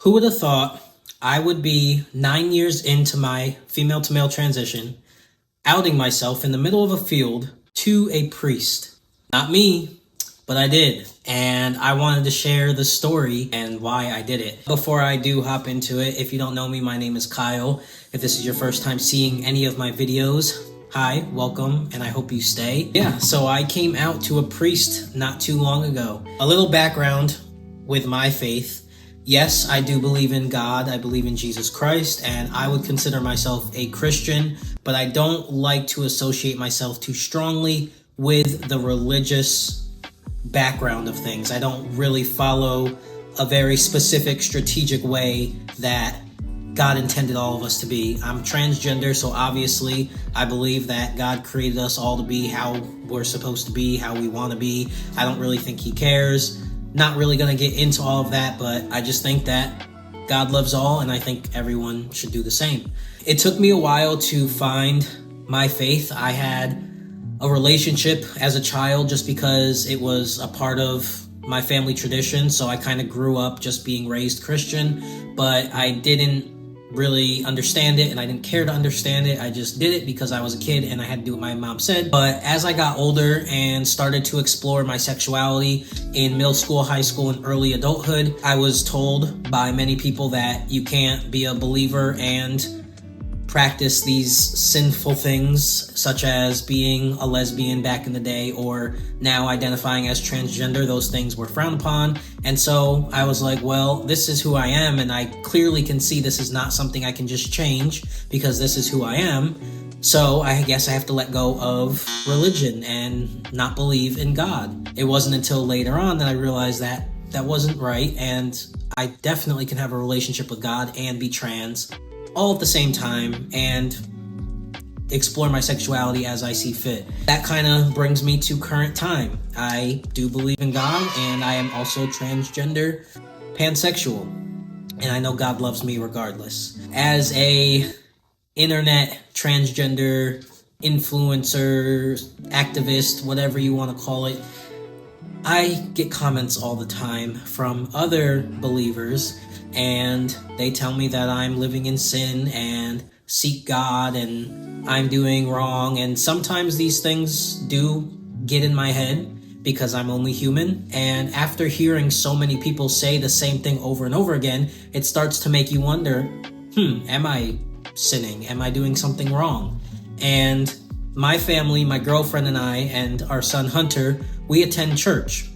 Who would have thought I would be 9 years into my female to male transition, outing myself in the middle of a field to a priest? Not me, but I did. And I wanted to share the story and why I did it. Before I do hop into it, if you don't know me, my name is Kyle. If this is your first time seeing any of my videos, hi, welcome, and I hope you stay. Yeah, so I came out to a priest not too long ago. A little background with my faith. Yes, I do believe in God. I believe in Jesus Christ, and I would consider myself a Christian, but I don't like to associate myself too strongly with the religious background of things. I don't really follow a very specific strategic way that God intended all of us to be. I'm transgender, so obviously I believe that God created us all to be how we're supposed to be, how we want to be. I don't really think He cares. Not really going to get into all of that, but I just think that God loves all, and I think everyone should do the same. It took me a while to find my faith. I had a relationship as a child just because it was a part of my family tradition, so I kind of grew up just being raised Christian, but I didn't really understand it, and I didn't care to understand it. I just did it because I was a kid and I had to do what my mom said. But as I got older and started to explore my sexuality in middle school, high school, and early adulthood, I was told by many people that you can't be a believer and practice these sinful things, such as being a lesbian back in the day, or now identifying as transgender. Those things were frowned upon. And so I was like, well, this is who I am, and I clearly can see this is not something I can just change because this is who I am. So I guess I have to let go of religion and not believe in God. It wasn't until later on that I realized that that wasn't right, and I definitely can have a relationship with God and be trans all at the same time and explore my sexuality as I see fit. That kind of brings me to current time. I do believe in God, and I am also transgender, pansexual, and I know God loves me regardless. As a internet transgender influencer, activist, whatever you want to call it, I get comments all the time from other believers, and they tell me that I'm living in sin and seek God and I'm doing wrong. And sometimes these things do get in my head because I'm only human. And after hearing so many people say the same thing over and over again, it starts to make you wonder, am I sinning? Am I doing something wrong? And my family, my girlfriend and I, and our son Hunter, we attend church.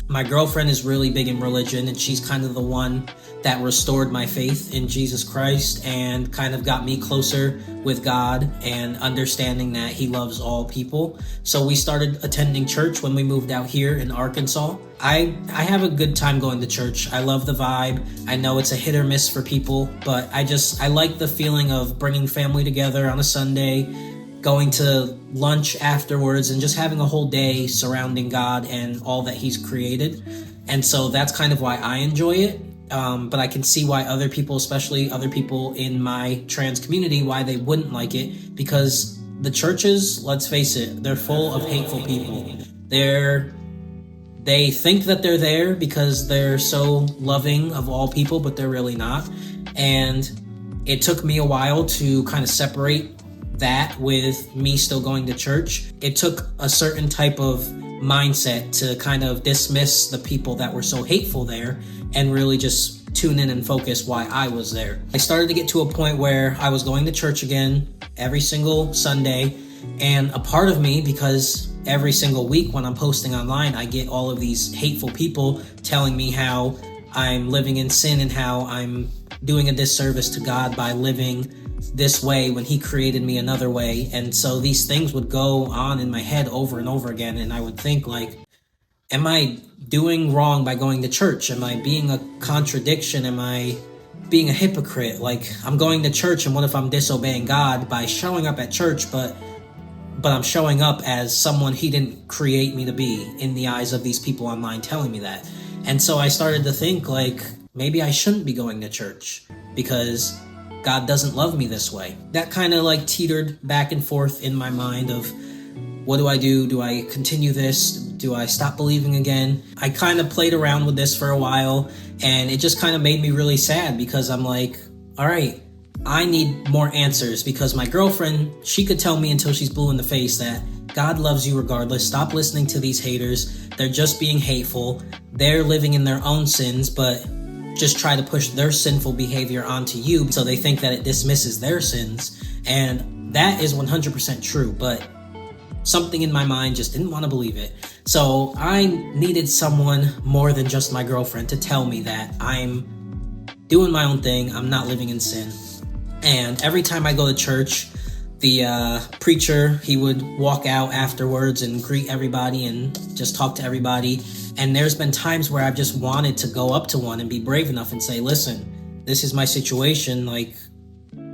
My girlfriend is really big in religion, and she's kind of the one that restored my faith in Jesus Christ and kind of got me closer with God and understanding that He loves all people. So we started attending church when we moved out here in Arkansas. I have a good time going to church. I love the vibe. I know it's a hit or miss for people, but I like the feeling of bringing family together on a Sunday, going to lunch afterwards, and just having a whole day surrounding God and all that He's created. And so that's kind of why I enjoy it. But I can see why other people, especially other people in my trans community, why they wouldn't like it, because the churches, let's face it, they're full of hateful people. They think that they're there because they're so loving of all people, but they're really not. And it took me a while to kind of separate that with me still going to church. It took a certain type of mindset to kind of dismiss the people that were so hateful there and really just tune in and focus why I was there. I started to get to a point where I was going to church again every single Sunday, and a part of me, because every single week when I'm posting online, I get all of these hateful people telling me how I'm living in sin and how I'm doing a disservice to God by living this way when He created me another way. And so these things would go on in my head over and over again, and I would think, like, am I doing wrong by going to church? Am I being a contradiction? Am I being a hypocrite? Like, I'm going to church, and what if I'm disobeying God by showing up at church, but I'm showing up as someone He didn't create me to be in the eyes of these people online telling me that? And so I started to think, like, maybe I shouldn't be going to church because God doesn't love me this way. That kind of like teetered back and forth in my mind of, what do I do? Do I continue this? Do I stop believing again? I kind of played around with this for a while, And it just kind of made me really sad because I'm like, all right, I need more answers, because my girlfriend, she could tell me until she's blue in the face that God loves you regardless. Stop listening to these haters. They're just being hateful. They're living in their own sins, but just try to push their sinful behavior onto you so they think that it dismisses their sins. And that is 100% true, but something in my mind just didn't want to believe it. So I needed someone more than just my girlfriend to tell me that I'm doing my own thing. I'm not living in sin. And every time I go to church, the preacher, he would walk out afterwards and greet everybody and just talk to everybody. And there's been times where I've just wanted to go up to one and be brave enough and say, listen, this is my situation. Like,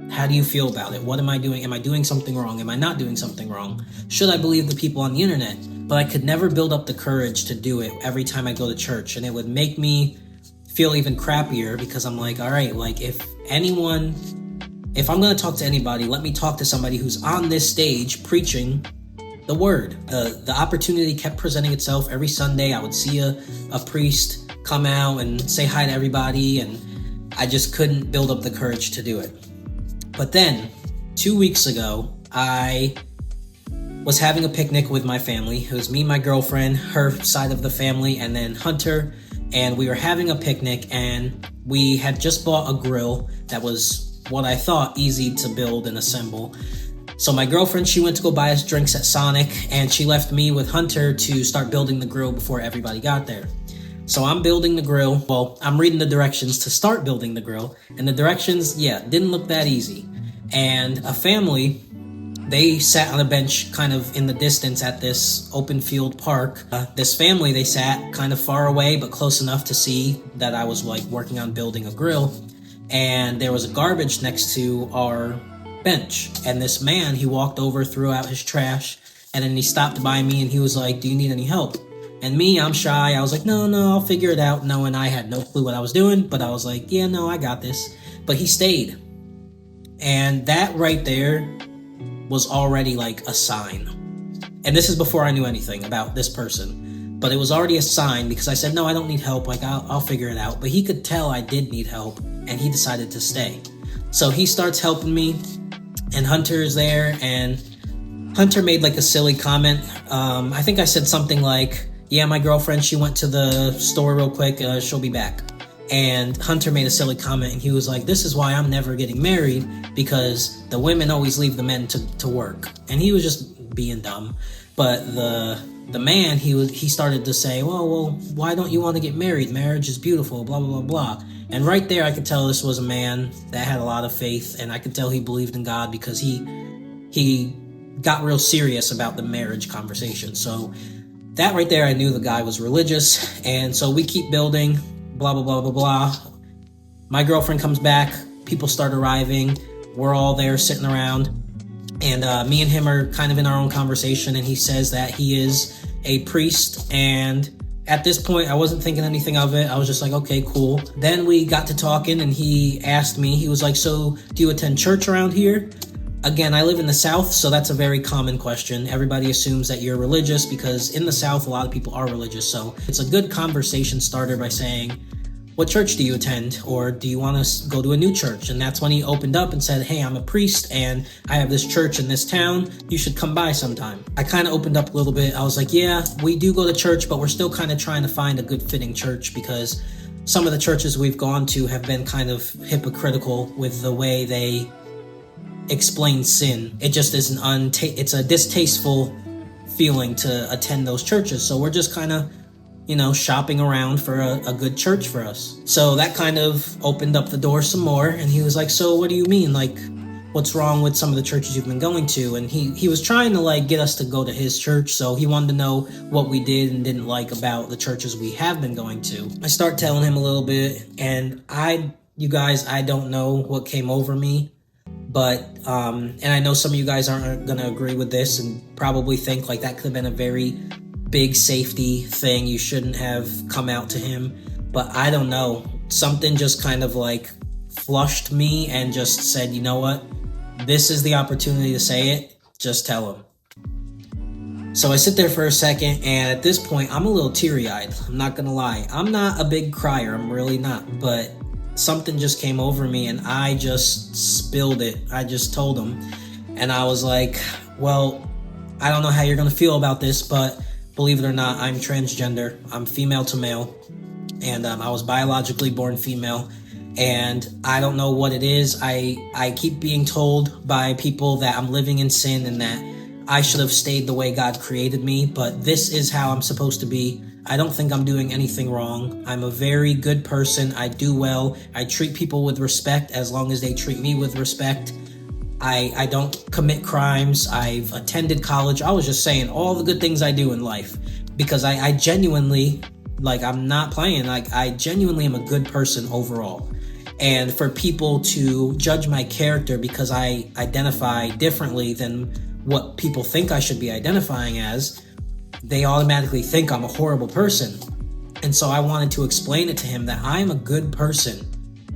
how do you feel about it? What am I doing? Am I doing something wrong? Am I not doing something wrong? Should I believe the people on the internet? But I could never build up the courage to do it every time I go to church. And it would make me feel even crappier, because I'm like, all right, like if I'm going to talk to anybody, let me talk to somebody who's on this stage preaching the word. The opportunity kept presenting itself every Sunday. I would see a priest come out and say hi to everybody, and I just couldn't build up the courage to do it. But then 2 weeks ago, I was having a picnic with my family. It was me, my girlfriend, her side of the family, and then Hunter. And we were having a picnic, and we had just bought a grill that was what I thought easy to build and assemble. So my girlfriend, she went to go buy us drinks at Sonic, and she left me with Hunter to start building the grill before everybody got there. So I'm building the grill. Well, I'm reading the directions to start building the grill, and the directions, didn't look that easy. And a family, they sat on a bench kind of in the distance at this open field park. This family, they sat kind of far away, but close enough to see that I was like working on building a grill. And there was a garbage next to our bench. And this man, he walked over, threw out his trash, and then he stopped by me and he was like, do you need any help? And me, I'm shy. I was like, no, I'll figure it out. Knowing I had no clue what I was doing, but I was like, yeah, no, I got this. But he stayed. And that right there was already like a sign. And this is before I knew anything about this person. But it was already a sign, because I said, no, I don't need help. Like, I'll figure it out. But he could tell I did need help, and he decided to stay. So he starts helping me, and Hunter is there, and Hunter made like a silly comment. I think I said something like, yeah, my girlfriend, she went to the store real quick. She'll be back. And Hunter made a silly comment, and he was like, this is why I'm never getting married, because the women always leave the men to work. And he was just being dumb. But the man, he started to say, well, why don't you want to get married? Marriage is beautiful, blah, blah, blah, blah. And right there, I could tell this was a man that had a lot of faith, and I could tell he believed in God, because he got real serious about the marriage conversation. So that right there, I knew the guy was religious. And so we keep building, blah, blah, blah, blah, blah. My girlfriend comes back. People start arriving. We're all there sitting around. And me and him are kind of in our own conversation. And he says that he is a priest. And at this point, I wasn't thinking anything of it. I was just like, okay, cool. Then we got to talking, and he asked me, he was like, so do you attend church around here? Again, I live in the South, so that's a very common question. Everybody assumes that you're religious, because in the South, a lot of people are religious. So it's a good conversation starter by saying, what church do you attend? Or do you want to go to a new church? And that's when he opened up and said, hey, I'm a priest, and I have this church in this town. You should come by sometime. I kind of opened up a little bit. I was like, yeah, we do go to church, but we're still kind of trying to find a good fitting church, because some of the churches we've gone to have been kind of hypocritical with the way they explain sin. It just is it's a distasteful feeling to attend those churches. So we're just kind of, shopping around for a good church for us. So that kind of opened up the door some more. And he was like, so what do you mean? Like, what's wrong with some of the churches you've been going to? And he was trying to like get us to go to his church. So he wanted to know what we did and didn't like about the churches we have been going to. I start telling him a little bit, and you guys, I don't know what came over me. But, and I know some of you guys aren't going to agree with this and probably think like that could have been a very big safety thing. You shouldn't have come out to him. But I don't know. Something just kind of like flushed me and just said, you know what? This is the opportunity to say it. Just tell him. So I sit there for a second, and at this point, I'm a little teary-eyed. I'm not gonna lie. I'm not a big crier. I'm really not. But something just came over me, and I just spilled it. I just told him. And I was like, well, I don't know how you're gonna feel about this, but believe it or not, I'm transgender. I'm female to male. And I was biologically born female. And I don't know what it is. I keep being told by people that I'm living in sin and that I should have stayed the way God created me, but this is how I'm supposed to be. I don't think I'm doing anything wrong. I'm a very good person. I do well. I treat people with respect as long as they treat me with respect. I don't commit crimes. I've attended college. I was just saying all the good things I do in life because I genuinely, like, I'm not playing. Like, I genuinely am a good person overall. And for people to judge my character because I identify differently than what people think I should be identifying as, they automatically think I'm a horrible person. And so I wanted to explain it to him that I'm a good person,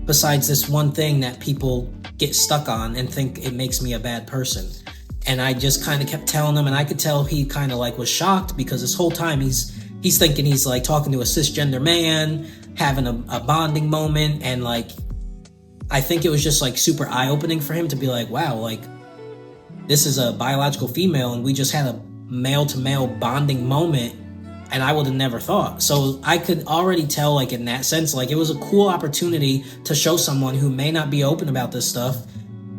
besides this one thing that people get stuck on and think it makes me a bad person. And I just kind of kept telling him, and I could tell he kind of like was shocked because this whole time he's thinking he's like talking to a cisgender man, having a bonding moment, and like I think it was just like super eye-opening for him to be like, wow, like this is a biological female and we just had a male-to-male bonding moment, and I would have never thought. So I could already tell, like, in that sense, like, it was a cool opportunity to show someone who may not be open about this stuff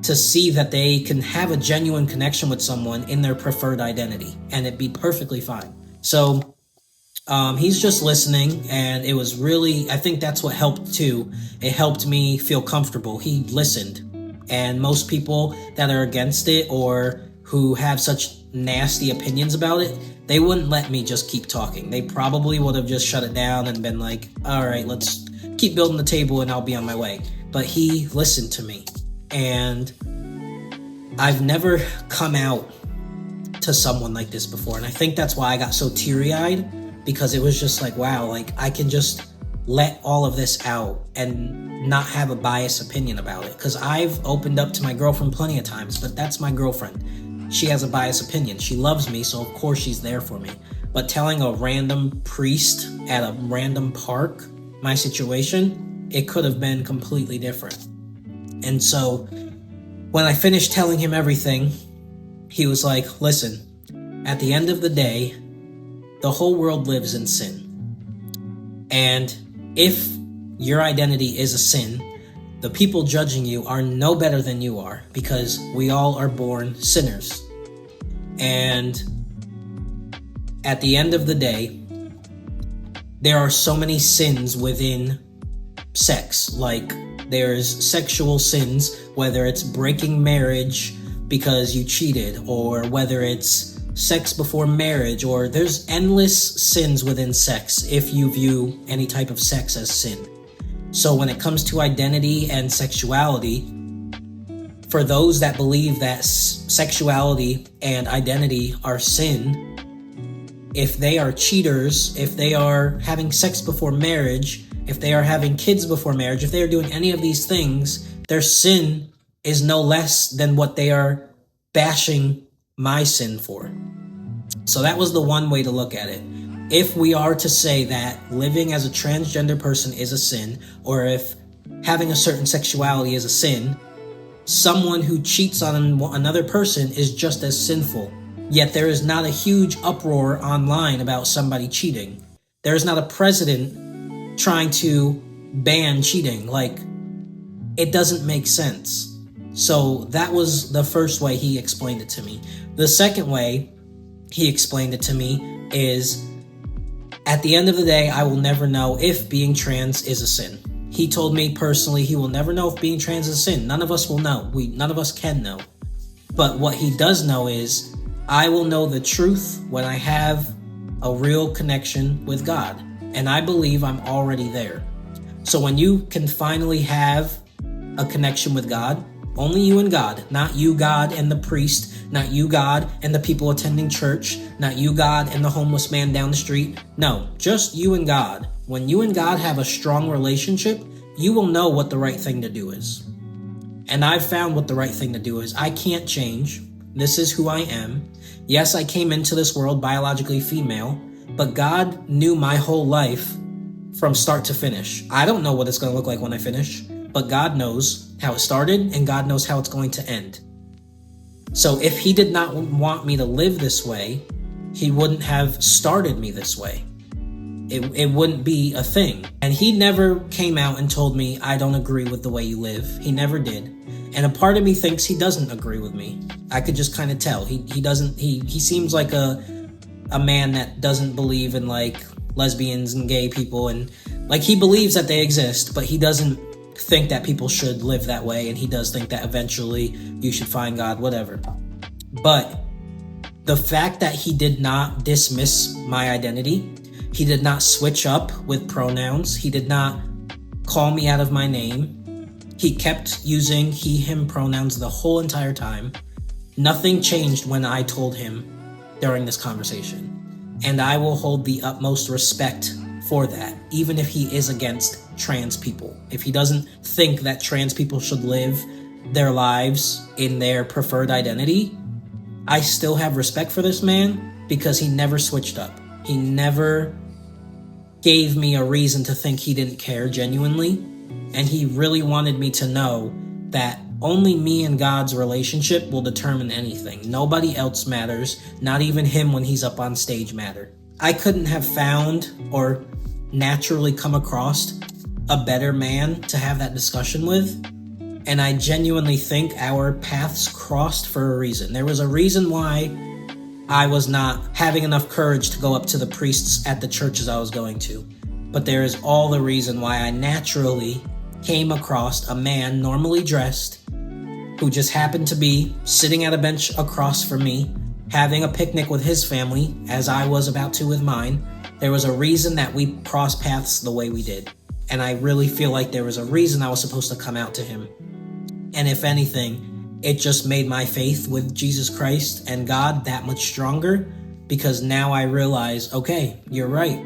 to see that they can have a genuine connection with someone in their preferred identity, and it'd be perfectly fine. So he's just listening, and it was really, I think that's what helped too. It helped me feel comfortable. He listened. And most people that are against it or who have such nasty opinions about it, they wouldn't let me just keep talking. They probably would have just shut it down and been like, all right, let's keep building the table and I'll be on my way. But he listened to me. And I've never come out to someone like this before. And I think that's why I got so teary-eyed, because it was just like, wow, like I can just let all of this out and not have a biased opinion about it. Because I've opened up to my girlfriend plenty of times, but that's my girlfriend. She has a biased opinion. She loves me, so of course she's there for me. But telling a random priest at a random park my situation, it could have been completely different. And so when I finished telling him everything, he was like, listen, at the end of the day, the whole world lives in sin. And if your identity is a sin, the people judging you are no better than you are, because we all are born sinners. And at the end of the day, there are so many sins within sex. Like, there's sexual sins, whether it's breaking marriage because you cheated, or whether it's sex before marriage, or there's endless sins within sex if you view any type of sex as sin. So when it comes to identity and sexuality, for those that believe that sexuality and identity are sin, if they are cheaters, if they are having sex before marriage, if they are having kids before marriage, if they are doing any of these things, their sin is no less than what they are bashing my sin for. So that was the one way to look at it. If we are to say that living as a transgender person is a sin, or if having a certain sexuality is a sin, someone who cheats on another person is just as sinful. Yet there is not a huge uproar online about somebody cheating. There is not a president trying to ban cheating. Like, it doesn't make sense. So that was the first way he explained it to me. The second way he explained it to me is, at the end of the day, I will never know if being trans is a sin. He told me personally he will never know if being trans is a sin. None of us will know. None of us can know. But what he does know is, I will know the truth when I have a real connection with God. And I believe I'm already there. So when you can finally have a connection with God, only you and God, not you, God, and the priest, not you, God, and the people attending church, not you, God, and the homeless man down the street. No, just you and God. When you and God have a strong relationship, you will know what the right thing to do is. And I've found what the right thing to do is. I can't change. This is who I am. Yes, I came into this world biologically female, but God knew my whole life from start to finish. I don't know what it's going to look like when I finish, but God knows how it started and God knows how it's going to end. So if he did not want me to live this way, he wouldn't have started me this way. It wouldn't be a thing. And he never came out and told me, I don't agree with the way you live. He never did. And a part of me thinks he doesn't agree with me. I could just kind of tell. He seems like a man that doesn't believe in like lesbians and gay people, and like he believes that they exist, but he doesn't think that people should live that way, and he does think that eventually you should find God, whatever. But the fact that he did not dismiss my identity, he did not switch up with pronouns, he did not call me out of my name, he kept using he, him pronouns the whole entire time. Nothing changed when I told him during this conversation. And I will hold the utmost respect for that, even if he is against trans people. If he doesn't think that trans people should live their lives in their preferred identity, I still have respect for this man because he never switched up. He never gave me a reason to think he didn't care genuinely. And he really wanted me to know that only me and God's relationship will determine anything. Nobody else matters, not even him when he's up on stage matter. I couldn't have found or naturally come across a better man to have that discussion with. And I genuinely think our paths crossed for a reason. There was a reason why I was not having enough courage to go up to the priests at the churches I was going to. But there is all the reason why I naturally came across a man normally dressed who just happened to be sitting at a bench across from me, having a picnic with his family, as I was about to with mine. There was a reason that we crossed paths the way we did. And I really feel like there was a reason I was supposed to come out to him. And if anything, it just made my faith with Jesus Christ and God that much stronger, because now I realize, okay, you're right.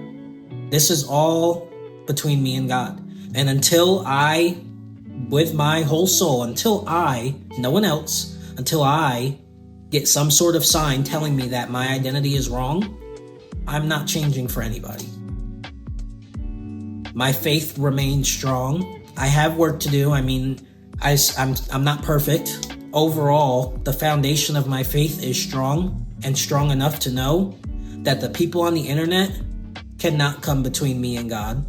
This is all between me and God. And until I, with my whole soul, no one else, until I get some sort of sign telling me that my identity is wrong, I'm not changing for anybody. My faith remains strong. I have work to do. I mean, I'm not perfect. Overall, the foundation of my faith is strong, and strong enough to know that the people on the internet cannot come between me and God.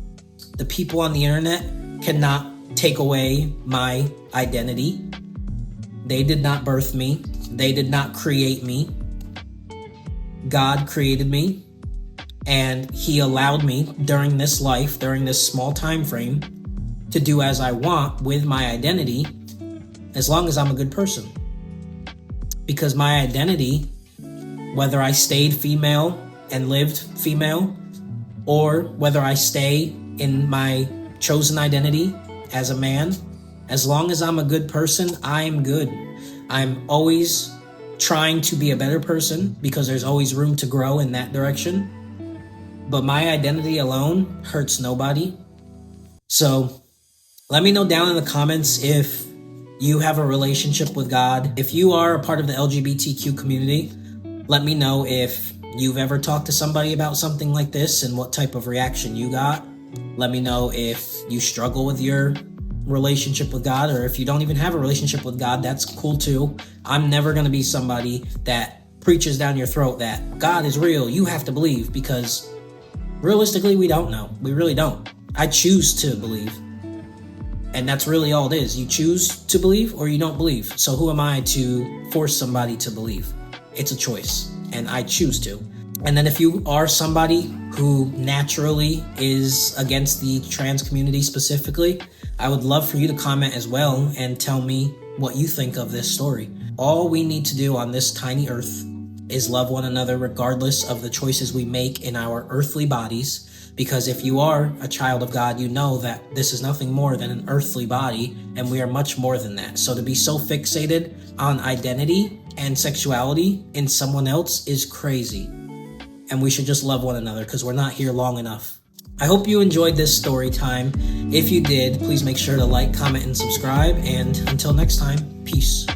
The people on the internet cannot take away my identity. They did not birth me. They did not create me. God created me, and he allowed me during this life, during this small time frame, to do as I want with my identity, as long as I'm a good person. Because my identity, whether I stayed female and lived female, or whether I stay in my chosen identity as a man, as long as I'm a good person, I'm good. I'm always trying to be a better person because there's always room to grow in that direction. But my identity alone hurts nobody. So let me know down in the comments if you have a relationship with God. If you are a part of the LGBTQ community, let me know if you've ever talked to somebody about something like this and what type of reaction you got. Let me know if you struggle with your relationship with God, or if you don't even have a relationship with God, that's cool too. I'm never going to be somebody that preaches down your throat that God is real, you have to believe, because realistically, we don't know. We really don't. I choose to believe. And that's really all it is. You choose to believe or you don't believe. So who am I to force somebody to believe? It's a choice, and I choose to. And then if you are somebody who naturally is against the trans community specifically, I would love for you to comment as well and tell me what you think of this story. All we need to do on this tiny earth is love one another regardless of the choices we make in our earthly bodies. Because if you are a child of God, you know that this is nothing more than an earthly body, and we are much more than that. So to be so fixated on identity and sexuality in someone else is crazy. And we should just love one another because we're not here long enough. I hope you enjoyed this story time. If you did, please make sure to like, comment, and subscribe. And until next time, peace.